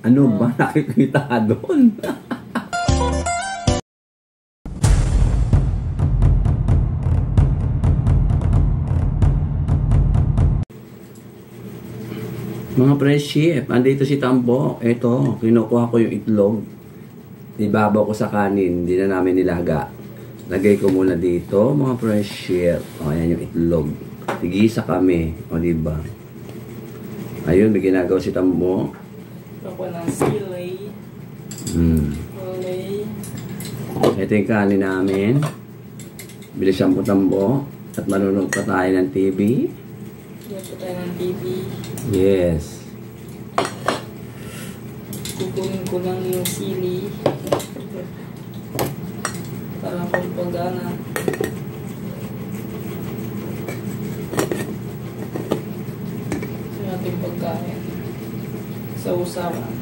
Ano ba nakikita doon? Mga pre-chef, andito si Tambo. Ito, kinukuha ko yung itlog. Ibabaw ko sa kanin. Hindi na namin nilaga. Lagay ko muna dito, mga pre-chef. O, ayan yung itlog. Tigisa kami. O, diba? Ayun, may ginagawa si Tambo. Ako ng sili. Olay. Ito yung kanin namin. Bilisan po Tambo. At manunod pa tayo ng TV. Yan po tayo ng TV. Yes. Kukunin ko lang yung sili. Para kung pagana. Sa ating pagkain. Sa usawan.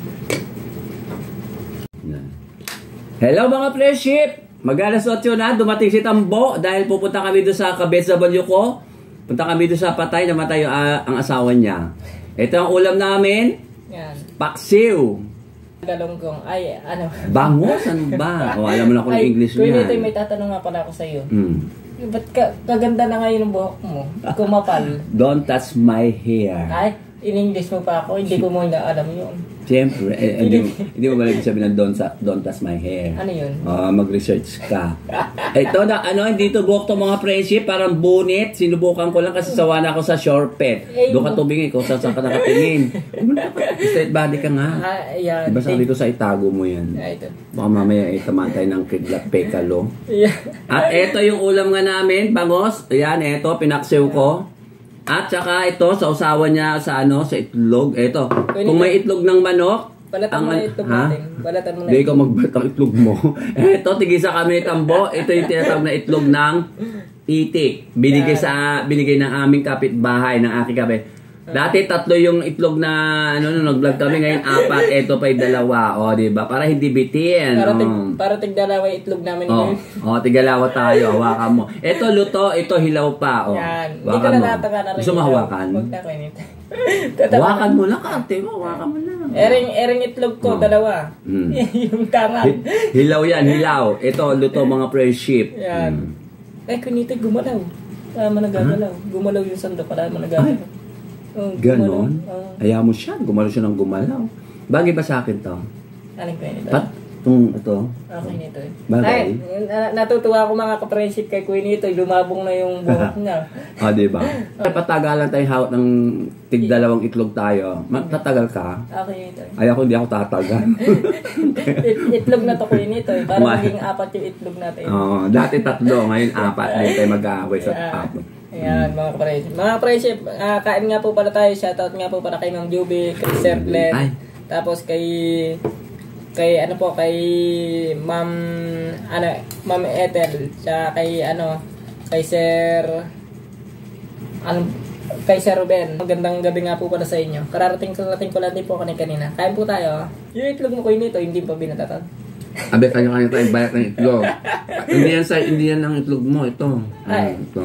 Hello mga pre-chef! Mag-alas 8 na, dumating si Tambo dahil pupunta kami doon sa ka-BSW ko. Punta kami doon sa patay, namatay ang asawa niya. Ito ang ulam namin. Yan. Paksiw. Galonggong. Ay, ano? Bangos? Ano ba? O, alam mo na kung Ay, English niya. niya. May tatanong nga pala ako sa iyo. Ba't kaganda na ngayon ang buhok mo? Kumapal. Don't touch my hair. Ay, in English mo pa ako. Hindi ko mo alam yun. Siyempre, hindi mo ba sabihin ng don't touch my hair? Ano yun? Mag-research ka. Ito na, dito buhok to mga friendship, parang bunit. Sinubukan ko lang kasi sawa na ako sa short pet. Doon ka tubingin ko, saan ka nakatingin. Straight body ka nga. Yan. Diba sabi ko sa itago mo yan? Ito. Baka mamaya itamatay ng kidlat pekalo. Yeah. At ito yung ulam nga namin, bangos. Ayan, ito, pinaksiw ko. At saka ito, sa usawa niya sa sa itlog. Ito, kung may itlog ng manok. Balatan mo na itlog natin. Balatan mo na Hindi ikaw magbalat ang itlog mo. Ito, tigisa kami ni Tambo. Ito yung tinatawag na itlog ng itik. Binigay ng aming kapitbahay, ng aking kapit. Dati 3 yung itlog na nag-vlog kami, ngayon 4, ito pa yung 2. O, diba? Para hindi bitin. Para tig-dalawa yung itlog namin ngayon. Tig-dalawa tayo. Hawakan mo. Ito luto, ito hilaw pa. Yan. Hindi ka na nataka na rin. Gusto mo hawakan? Huwag na ko init. Hawakan mo lang, ate mo. Hawakan mo lang. Ering itlog ko, 2. Yung tangan. Hilaw yan, hilaw. Ito, luto mga friendship. Yan. Kunito, gumalaw. Wala mo nagagalaw. Gumalaw yung sandok. Wala mo nagagalaw. Ganon? Ayaw mo siya. Gumalaw siya ng gumalaw. Bagay ba sa akin to? Aling ko yun ito? Ito? Okay nito eh. Bagay? Natutuwa ako mga kaprinsip kay Queen ito. Lumabong na yung buhok niya. Diba? Patagalan tayo hawat ng tig-2 itlog tayo. Tatagal ka? Okay nito eh. Ay ako, hindi ako tatagal. Itlog na to Queen ito eh. Para maging 4 yung itlog natin. Dati 3, ngayon 4. Ngayon tayo mag-aaway sa 4. Ayan, mga kapresip. Mga kapresip, kain nga po pala tayo. Shoutout nga po pala kay Ma'am Juby, kay Sir Glenn. Tapos kay Ma'am Ma'am Ethel, siya kay Sir Ruben. Magandang gabi nga po pala sa inyo. Kararating ko lang din po kanina. Kain po tayo. Yung itlog mo ko nito, hindi pa binatatan. Abe, kanya-kanya tayo bayat ng itlog. Hindi yan ang itlog mo. Ito. Ito.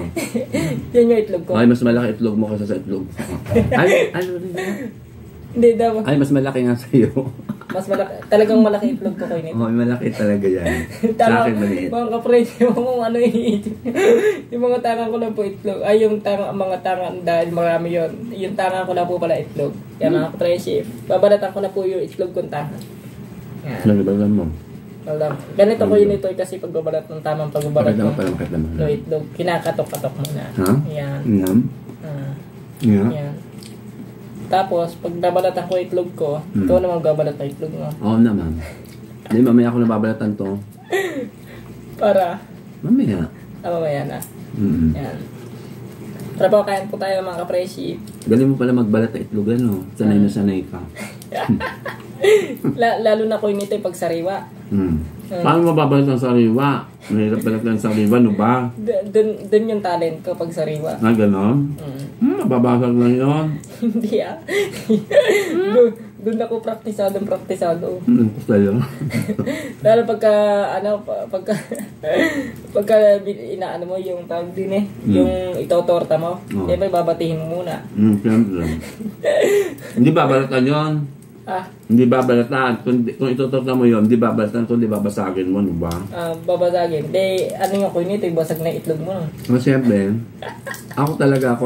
Yan yung itlog ko. Ay, mas malaki itlog mo kaysa sa itlog. Ay, ano rin yan? Hindi daw. Ay, mas malaki nga sa'yo. Mas malaki. Talagang malaki itlog ko nito. Malaki talaga yan. Sa akin maliit. Mga kapresyo, yung mga tangan ko lang po itlog. Ay, yung mga tangan, dahil marami yun. Yung tangan ko lang po pala itlog. Kaya mga kapresyo, babalatan ko na po yung itlog kong tangan. Yan. Nagbabalan mo. Ganito ko yun ito kasi pagbabalat ng tamang pagbabalat ng itlog. Kinakatok-katok muna. Yan. Yan. Tapos, pag nabalatan ko itlog ko, ikaw naman magbabalat ng itlog mo. Oo naman. Hindi, mamaya ako nababalatan to. Para? Mamaya. Mamaya na. Yan. Tara po, kain po tayo mga kapresi. Galing mo pala magbalat ng itlog, ano? Sanay na sanay ka. Lalo na ko inito yung pagsariwa. Paano mababalat ng sariwa? Mahirap balat ng sariwa, no ba? Doon yung talent ko pag sariwa. Ganon? Mababasag lang yun. Hindi Doon ako praktisado. Gusto yun. Lalo pagka inaano mo yung tawag din eh. Yung itotorta mo. Siyempre babatihin mo muna. Siyempre. Hindi babalatan yun. Ah, Hindi babalatan. Kung itututok mo yun, hindi babalatan, kundi babasagin mo, di ba? babasagin. De, ano yung kuy nito, basag na itlog mo. So, siyempre, ako talaga.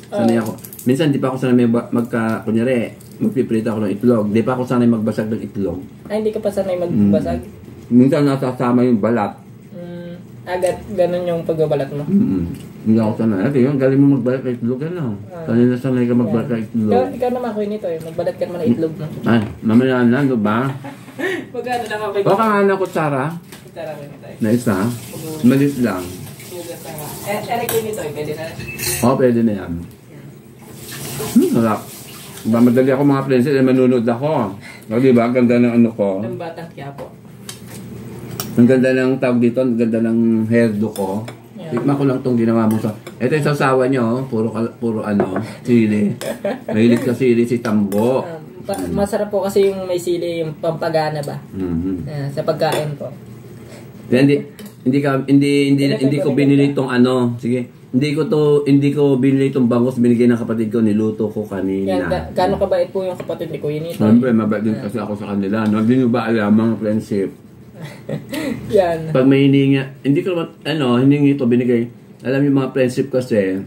Sanay ako. Minsan, di pa ako sanay kunyari, magpiprito ako ng itlog. Di pa ako sanay magbasag ng itlog. Ay, hindi ka pa sanay magbasag? Minsan, nasasama yung balat. Agad, ganun yung pagbabalat mo. Hindi ako sanay. Ate, yun, galing mo magbalat ng itlog, ano? Sanay ka magbalat ng itlog. Ikaw naman kuy nito eh, magbalat ka naman ng itlog mo. Ay, mamaya na, ano ba? Magkano lang ako O, kakahan ako, Tsara. Tara kuy nito eh. Na isa. Malit lang. Sugat na nga. Kuy nito eh, pwede na. Oo, pwede na yan. Sarap. Diba, madali ako mga princess, manunod ako. O, diba, ang ganda ng ano ko. Ng batang Quiapo. Ang ganda ng tawag dito, ang ganda ng hairdo ko. Yeah. Tikman ko lang itong ginawa mo sa... Ito yung sasawa nyo, puro ano, sili. Mahilig ka sili si Tambo. Masarap po kasi yung may sili, yung pampagana ba? Sa pagkain po. Hindi ko binili itong ano. Sige. Hindi ko binili itong bangus, binigay ng kapatid ko, niluto ko kanina. Yan, gaano kabait po yung kapatid ni Kuya nito? Siyempre, mabait din kasi ako sa kanila. No? Hindi nyo ba alam, mga friendship? Yan. Pag may hiningi, hindi ko naman, hiningi ito, binigay. Alam yung mga friendship kasi,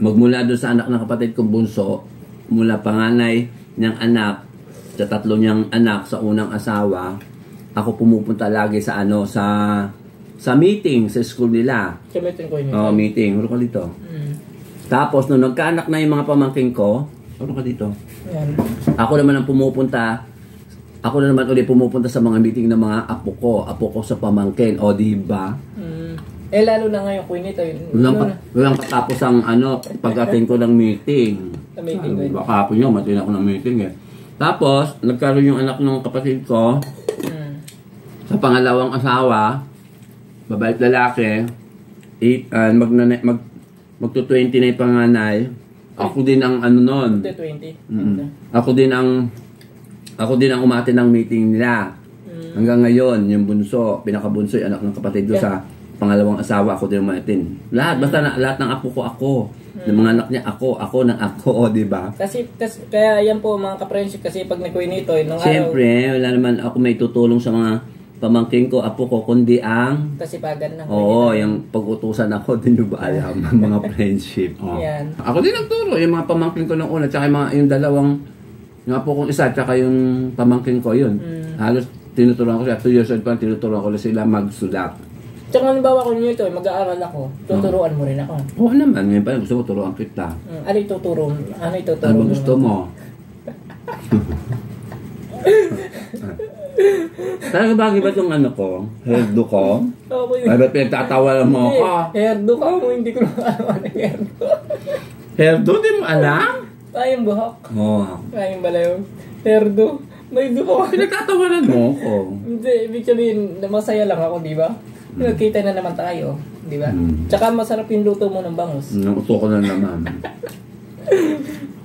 magmula doon sa anak ng kapatid kong bunso, mula panganay niyang anak, sa tatlo niyang anak, sa unang asawa, ako pumupunta lagi sa sa meeting sa school nila. Sa meeting ko yun. Meeting. Huro ka dito. Tapos, nung nagkaanak na yung mga pamangking ko, huro ka dito. Yan. Ako naman ulit pumupunta sa mga meeting ng mga apo ko sa pamangkin. O, diba? Lalo na ngayon, Kuya nito. Walang katapos ang pag-ating ko ng meeting. Sa meeting ko yun. Baka po nyo, matin ako ng meeting eh. Tapos, nagkaroon yung anak ng kapatid ko sa pangalawang asawa, babae at lalaki, magto-20 na yung panganay. Ako din ang nun. 20. Ako din ang umati ng meeting nila. Hanggang ngayon, yung bunso, pinakabunso, yung anak ng kapatid ko sa pangalawang asawa, ako din umatin. Lahat ng apo ko ako. Ng mga anak niya ako ng ako, di ba? Kasi kaya yan po mga ka-friendship kasi pag nag-Kuya nito, nung Siyempre, wala naman ako may tutulong sa mga pamangking ko, apo ko, kundi ang... Kasipagan ng Oo, yung pag-utusan ako, din ba alam, mga friendship. Yan. Ako din nagturo, yung mga pamangking ko nung una, tsaka yung dalawang, yung apo kong isa, tsaka yung pamangking ko, yun. Halos tinuturuan ko siya, 2 years old pa, tinuturuan ko sila magsulat. Tsaka halimbawa ko nito, mag-aaral ako, tuturuan mo rin ako. Oo naman, ngayon pa, gusto ko turuan kita. Ano ituturo? Ano gusto mo? Talaga bagay ba itong ko? Hairdo ko? Ay, ba't pinagtatawalan mo ako? Hairdo ka mo, hindi ko na alam ano hairdo. Hairdo? Di mo alam? Tayong buhok. Oo. Tayong balayo. Hairdo. May dumo. Pinagtatawalan mo ako. Hindi, ibig sabihin, masaya lang ako, di ba? Nagkita na naman tayo, di ba? Tsaka masarap yung luto mo ng bangus. Uto ko na naman.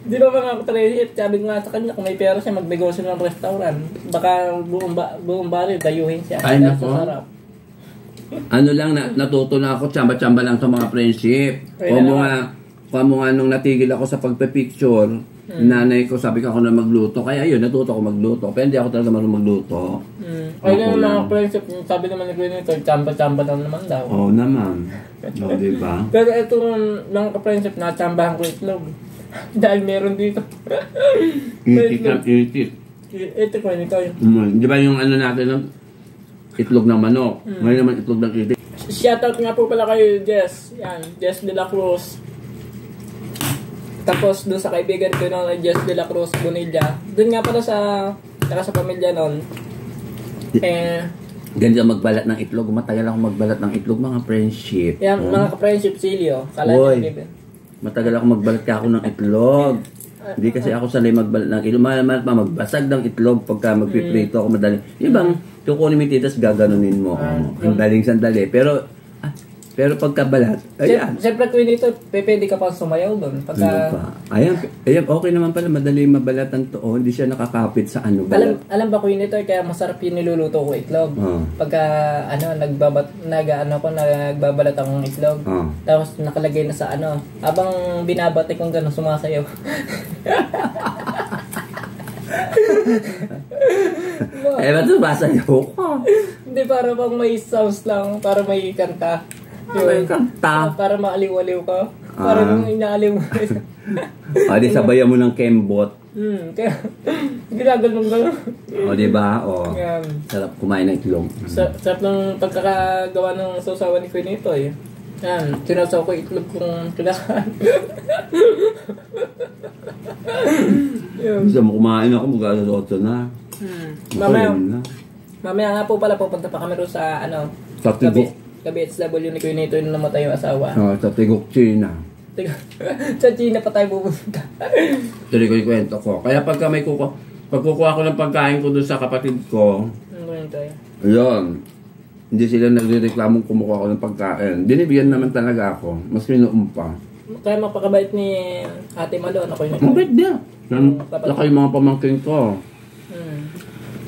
Di ba mga ka-friendship, sabi ko nga sa kanya, kung may pera siya, magnegosyo ng restaurant. Baka buong baril, dayuhin siya. Ay, nako. Sarap. Ano lang, natuto na ako, tsamba-tsamba lang sa mga friendship. Kung mo nga nung natigil ako sa pagpe-picture, nanay ko, sabi ko ako na magluto. Kaya yun, natuto ako magluto. Pero hindi ako talaga marunong magluto. Kaya yung mga friendship, sabi naman ni Gwen ito, tsamba-tsamba lang naman daw. Oo naman. O, diba? Pero itong mga ka-friendship, natsambahan ko itlog. Dahil meron dito. Itik. Ito ko nito. Di ba yung natin ng itlog ng manok? Ngayon naman itlog ng itik. Shoutout nga po pala kayo, Jess. Yan, Jess de la Cruz. Tapos doon sa kaibigan ko noon, Jess de la Cruz Bonilla. Doon nga pala sa pamilya noon. Ganito magbalat ng itlog. Matagal ako magbalat ng itlog, mga friendship. Yan, mga ka-friendship Silio. Matagal ako magbalat ka ako ng itlog. Hindi kasi ako sanay magbalat ng itlog. Magbasag ng itlog pagka magpiprito ako madali. Yung bang kukunin mo titas, gaganunin mo. Ang daling sandali. Pero pagkabalat, ayan. Siyempre kung dito, pwede ka pang sumayaw doon. Pagka... Ayan, okay naman pala. Madali mabalatan to. Hindi siya nakakapit sa balat. Alam ba ko yun ito, kaya masarap yung niluluto ko itlog. Pagka, nagbabalat akong itlog. Tapos nakalagay na sa habang binabati kong gano'n, sumasayaw. Eh, ba't sumasayaw ka? Hindi, para bang may sounds lang, para may kanta. May kanta. Para maaliw-aliw ka. Para nung inaaliw mo. O, di sabayan mo ng kembot. Kaya, ginaganon gano'n. O, di ba? O, Yan. sarap kumain ng itlog. Sarap ng pagkakagawa ng sausawan ni Queen ito eh. Yan, sinasaw ko itlog kung kinakain. Gusto mo kumain ako, mag-alas 8 na. Mamaya nga po pala, pupunta pa kami rin sa Sa Tigok. Gabi SW ni Queen ito yung namatay yung asawa. Sa Tigok, China. Sa China pa tayo pupunta. Tuloy ko yung kwento ko. Kaya pagka may pagkukuha ko ng pagkain ko doon sa kapatid ko, yun, hindi sila nagre-reklamong kumukuha ko ng pagkain. Binibigyan naman talaga ako. Mas pinuumpa. Kaya mapakabait ni Ate Malo. Ako yung mabait niya. Saka yung mga pamangkin ko.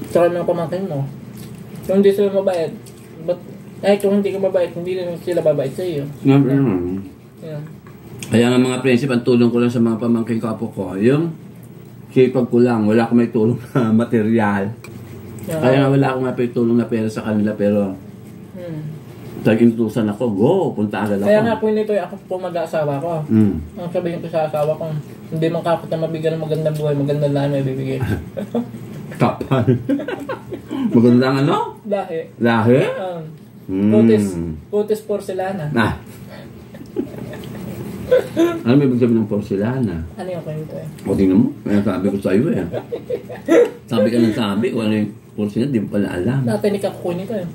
Saka yung mga pamangkin mo. Kung hindi sila mabait, kung hindi ka mabait, hindi rin sila babait sa iyo. Yeah. Kaya nga mga prinsip, ang tulong ko lang sa mga pamangkin kapo ko, yung sipag ko lang, wala akong may tulong na material. Yeah. Kaya nga wala akong may tulong na pera sa kanila, pero inutusan ako, go, punta agad ako. Kaya nga kung nito ako po mag-aasawa ko. Ang sabihin ko sa asawa ko, hindi man kapot na mabigyan ng magandang buhay, magandang lahat may bibigay. Kapal. Magandang ano? Lahi. Lahi? Putis porcelana. Ano may ibig sabihin ng porcelana? Ano yung kwento eh? O, tingnan mo. May sabi ko sa iyo eh. Sabi ka ng sabi. Kung ano yung porcelana, di mo pala alam. Natinig ako ko nito eh.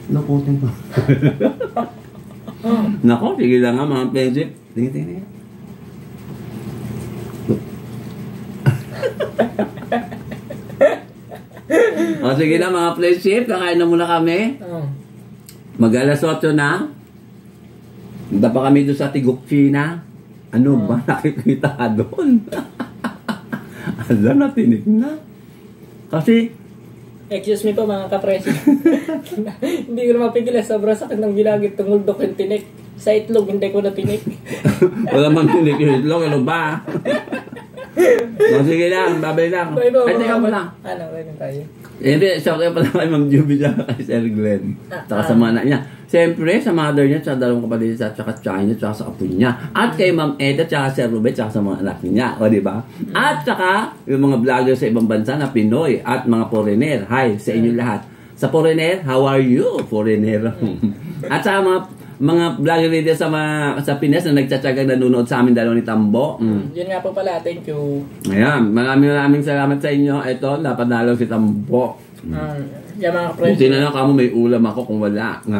Nakutin ko. Nako, sige lang nga mga prinsip. Tingin. O sige na mga prinsip, kakain na muna kami. Mag-alas 8 na. Punta pa kami doon sa Tigok, China. Ano ba nakikita ka doon? Alam na, tinig na. Kasi, excuse me po mga kapresi. Hindi ko na mapigil. Sobrang sakit ng ginagit tungundok yung tinik. Sa itlog, hindi ko na tinik. Wala mang tinik yung itlog. Ano ba? O sige lang, babay lang. Ay, teka mo lang. Ano, wait tayo. Hindi, shout out pala kay Ma'am Juby at kay Sir Glenn. Saka sa mga anak niya. Siyempre, sa mother niya, sa dalawang kapatid niya, tsaka China, tsaka sa apo niya. At kay Ma'am Eda, tsaka Sir Ruben, tsaka sa mga anak niya. O, diba? At tsaka, yung mga vlogger sa ibang bansa na Pinoy at mga foreigner. Hi, sa inyo lahat. Sa foreigner, how are you? Foreigner. At sa mga vlogger dito sa Pinas na nagtsatsagang nanonood sa amin dalawa ni Tambo. Yun nga po pala, thank you. Ayan, maraming salamat sa inyo. Ito, napadalaw si Tambo. Yung mga friends. Buti na lang kamo may ulam ako kung wala. Nga.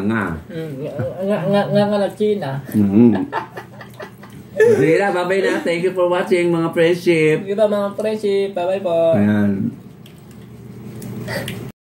Nga na China. Sige na, bye-bye na. Thank you for watching mga friendship. Sige ba mga friendship? Bye-bye po. Ayan.